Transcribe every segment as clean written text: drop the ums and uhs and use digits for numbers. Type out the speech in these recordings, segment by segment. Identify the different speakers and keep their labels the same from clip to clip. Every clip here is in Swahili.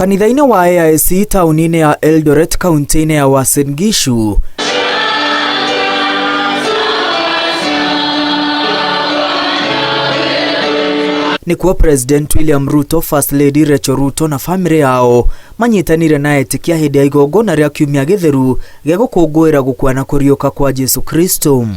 Speaker 1: Kanitha-inĩ wa AIC taũni-inĩ ya Eldoret kaunti-inĩ ya Uasin Gishu nikuo President William Ruto, First Lady Rachel Ruto na family yao manyitanire na etikia hĩndĩ ya igongona rĩa kiumia gĩtheru gĩa gũkũngũĩra gũkua na kũriũka kwa Jesu Kristo.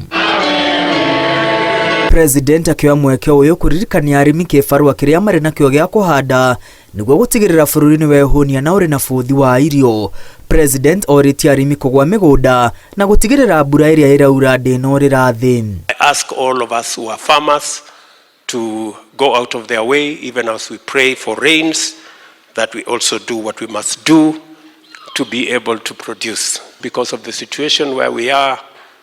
Speaker 1: President akĩoya mweke ũyũ kũririkania arĩmi kĩbarũa kĩrĩa marĩ nakĩo gĩa kũhanda nĩguo gũtigĩrĩra bũrũri nĩ wehonia na ũrĩ na bũthi wa irio. President orĩtie arĩmi kũgwa mĩgũnda na gũtigĩrĩra mbura ĩrĩa ĩraura ndĩnorĩra thĩ.
Speaker 2: I ask all of us who are farmers to go out of their way, even as we pray for rains, that we also do what we must do to be able to produce. Because of the situation where we are,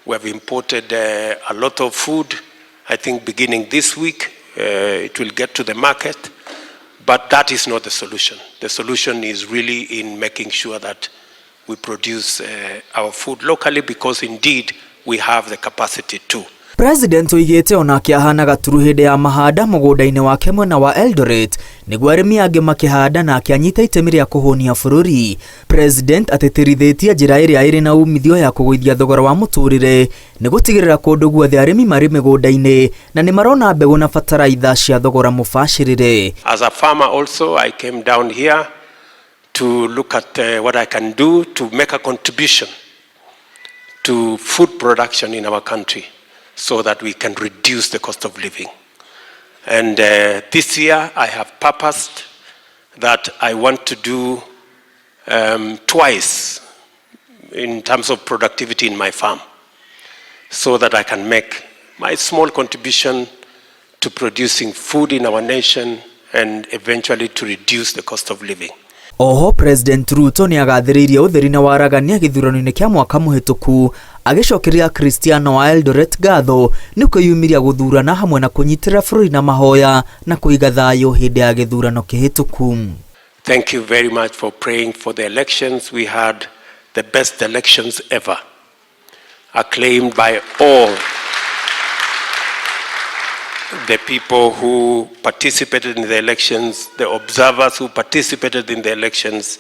Speaker 2: we have imported a lot of food. I think beginning this week, it will get to the market, but that is not the solution. The solution is really in making sure that we produce our food locally, because indeed we have the capacity to.
Speaker 1: President oigĩte ona akĩahana gaturu hĩndĩ ya mahanda mũgũnda-inĩ wake mwena wa Eldoret nĩguo arĩmi angĩ makĩhanda na akĩanyita itemi rĩa kũhũnia bũrũri. President atĩtĩrithĩtie njĩra ĩrĩa ĩrĩ na umithio ya kũgũithia thogora wa mũtũrĩre nĩ gũtigĩrĩra kũndũ guothe arĩmi marĩ mĩgũnda-inĩ na nĩ marona mbegũ na bataraitha cia thogora mũbacĩrĩre.
Speaker 2: As a farmer also, I came down here to look at what I can do to make a contribution to food production in our country, so that we can reduce the cost of living. And this year I have purposed that I want to do twice in terms of productivity in my farm, so that I can make my small contribution to producing food in our nation and eventually to reduce the cost of living.
Speaker 1: Oho President Ruto nĩ agathĩrĩirie ũtheri na waragania gĩthurano-inĩ kĩa mwaka mũhĩtũku agĩcokeria Kristiano wa Eldoret ngatho nĩ kwĩyumĩria gũthurana hamwe na kũnyitĩrĩra bũrũri na mahoya na kũiga thayũ hĩndĩ ya gĩthurano kĩhĩtũku.
Speaker 2: Thank you very much for praying for the elections. We had the best elections ever, acclaimed by all the people who participated in the elections, the observers who participated in the elections.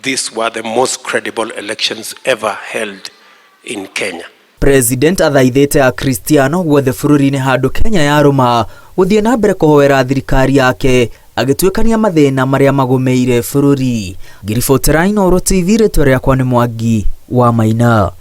Speaker 2: These were the most credible elections ever held in Kenya.
Speaker 1: President athaithĩte a Kristiano guothe bũrũri-inĩ handũ Kenya yarũma gũthiĩ na mbere kũhoera thirikari yake agĩtuĩkania mathĩna marĩa magũmĩire bũrũri. Ngiribotera Inooro TV, rĩtwa rĩakwa nĩ Mwangi wa Maina.